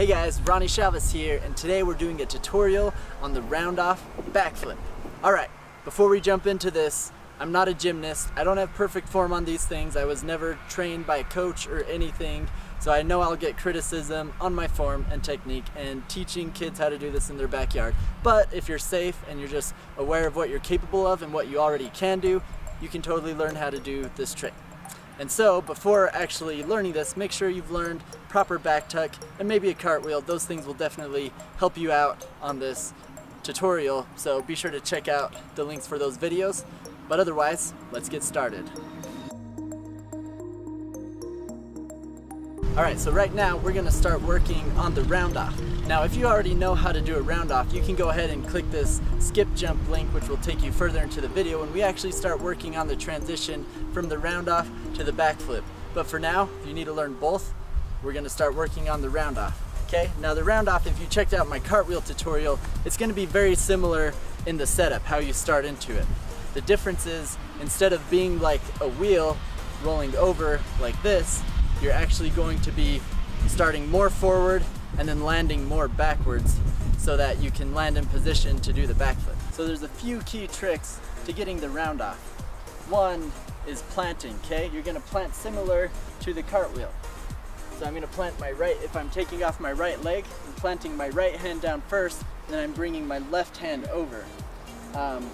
Hey guys, Ronnie Chavez here, and today we're doing a tutorial on the round-off backflip. Alright, before we jump into this, I'm not a gymnast. I don't have perfect form on these things. I was never trained by a coach or anything, so I know I'll get criticism on my form and technique and teaching kids how to do this in their backyard. But if you're safe and you're just aware of what you're capable of and what you already can do, you can totally learn how to do this trick. And so, before actually learning this, make sure you've learned proper back tuck and maybe a cartwheel. Those things will definitely help you out on this tutorial, so be sure to check out the links for those videos. But otherwise, let's get started. Alright, so right now we're going to start working on the round off. Now if you already know how to do a round off, you can go ahead and click this skip jump link, which will take you further into the video when we actually start working on the transition from the round off to the backflip. But for now, if you need to learn both, we're going to start working on the round off. Okay, now the round off, if you checked out my cartwheel tutorial, it's going to be very similar in the setup, how you start into it. The difference is, instead of being like a wheel rolling over like this, you're actually going to be starting more forward and then landing more backwards so that you can land in position to do the backflip. So there's a few key tricks to getting the round off. One is planting, okay? You're gonna plant similar to the cartwheel. So I'm gonna plant my right, if I'm taking off my right leg, I'm planting my right hand down first, and then I'm bringing my left hand over.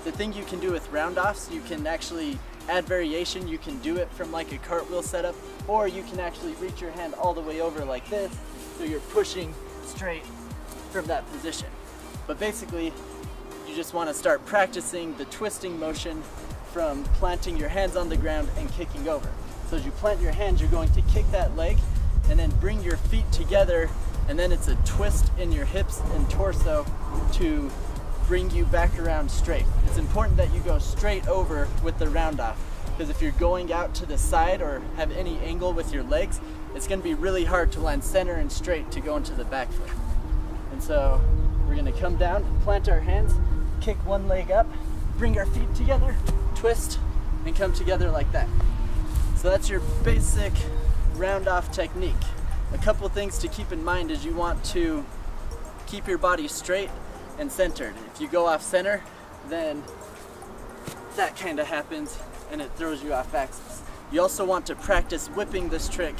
The thing you can do with round offs, you can actually add variation. You can do it from like a cartwheel setup, or you can actually reach your hand all the way over like this, so you're pushing straight from that position. But basically, you just want to start practicing the twisting motion from planting your hands on the ground and kicking over. So as you plant your hands, you're going to kick that leg and then bring your feet together, and then it's a twist in your hips and torso to bring you back around straight. It's important that you go straight over with the round off, because if you're going out to the side or have any angle with your legs, it's going to be really hard to land center and straight to go into the backflip. And so we're going to come down, plant our hands, kick one leg up, bring our feet together, twist, and come together like that. So that's your basic round off technique. A couple things to keep in mind is you want to keep your body straight and centered. If you go off center, then that kind of happens and it throws you off axis. You also want to practice whipping this trick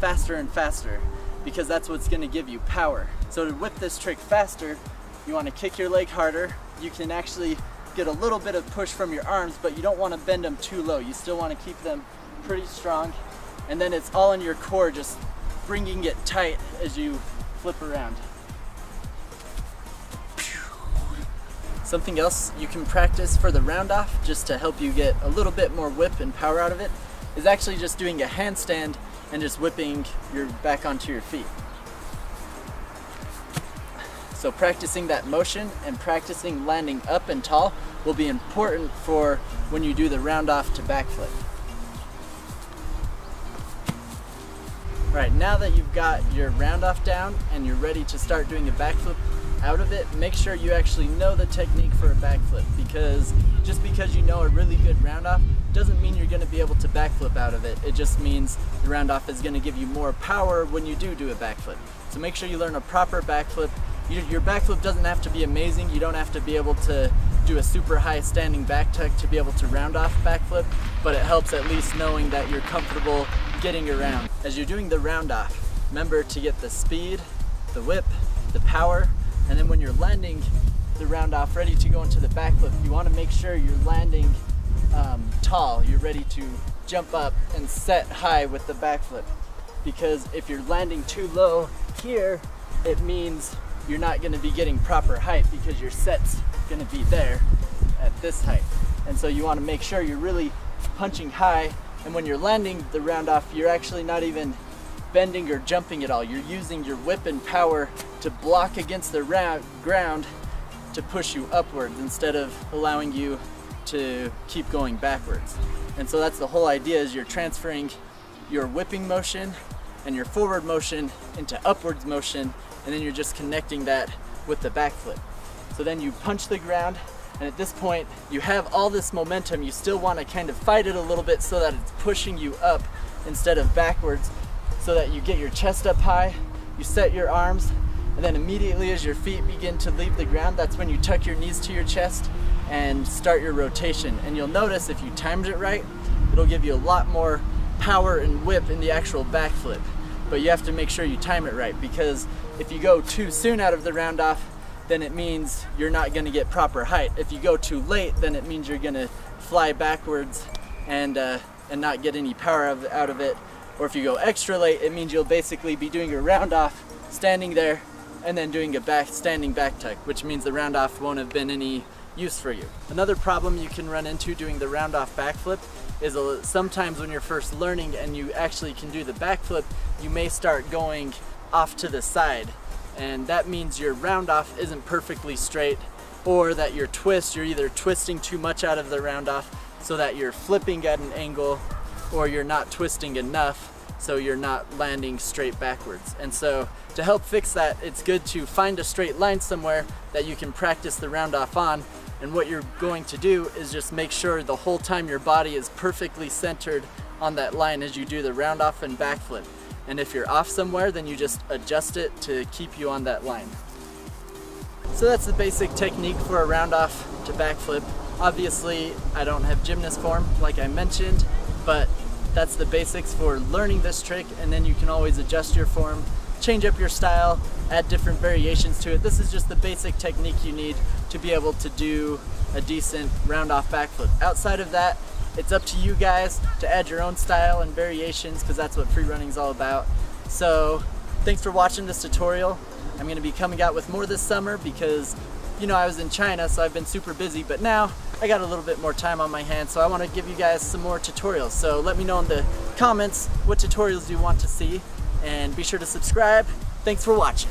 faster and faster, because that's what's going to give you power. So to whip this trick faster, you want to kick your leg harder. You can actually get a little bit of push from your arms, but you don't want to bend them too low. You still want to keep them pretty strong, and then it's all in your core, just bringing it tight as you flip around. Something else you can practice for the round off, just to help you get a little bit more whip and power out of it, is actually just doing a handstand and just whipping your back onto your feet. So practicing that motion and practicing landing up and tall will be important for when you do the round off to backflip. Right, now that you've got your round off down and you're ready to start doing a backflip out of it, make sure you actually know the technique for a backflip, because just because you know a really good round off doesn't mean you're going to be able to backflip out of it. It just means the round off is going to give you more power when you do a backflip. So make sure you learn a proper backflip. Your backflip doesn't have to be amazing. You don't have to be able to do a super high standing back tuck to be able to round off backflip, but it helps at least knowing that you're comfortable getting around. As you're doing the round off, remember to get the speed, the whip, the power, and then when you're landing the round off ready to go into the backflip, you want to make sure you're landing tall. You're ready to jump up and set high with the backflip, because if you're landing too low here, it means you're not going to be getting proper height, because your set's going to be there at this height. And so you want to make sure you're really punching high, and when you're landing the round off, you're actually not even bending or jumping at all. You're using your whip and power to block against the ground to push you upwards, instead of allowing you to keep going backwards. And so that's the whole idea, is you're transferring your whipping motion and your forward motion into upwards motion, and then you're just connecting that with the backflip. So then you punch the ground, and at this point you have all this momentum. You still want to kind of fight it a little bit so that it's pushing you up instead of backwards, so that you get your chest up high you set your arms, and then immediately as your feet begin to leave the ground, that's when you tuck your knees to your chest and start your rotation. And you'll notice if you timed it right, it'll give you a lot more power and whip in the actual backflip. But you have to make sure you time it right, because if you go too soon out of the round off, then it means you're not going to get proper height. If you go too late, then it means you're going to fly backwards and not get any power out of it. Or if you go extra late, it means you'll basically be doing your round off, standing there, and then doing a standing back tuck, which means the round off won't have been any use for you. Another problem you can run into doing the round off backflip is sometimes when you're first learning and you actually can do the backflip, you may start going off to the side, and that means your round off isn't perfectly straight, or that your twist, you're either twisting too much out of the round off so that you're flipping at an angle, or you're not twisting enough so you're not landing straight backwards. And so to help fix that, it's good to find a straight line somewhere that you can practice the round off on. And what you're going to do is just make sure the whole time your body is perfectly centered on that line as you do the round off and backflip. And if you're off somewhere, then you just adjust it to keep you on that line. So that's the basic technique for a round off to backflip. Obviously, I don't have gymnast form like I mentioned, but that's the basics for learning this trick, and then you can always adjust your form, change up your style, add different variations to it. This is just the basic technique you need to be able to do a decent round off backflip. Outside of that, it's up to you guys to add your own style and variations, because that's what free running is all about. So thanks for watching this tutorial. I'm going to be coming out with more this summer because, you know, I was in China, so I've been super busy, but now I got a little bit more time on my hands, so I want to give you guys some more tutorials. So let me know in the comments what tutorials you want to see, and be sure to subscribe. Thanks for watching.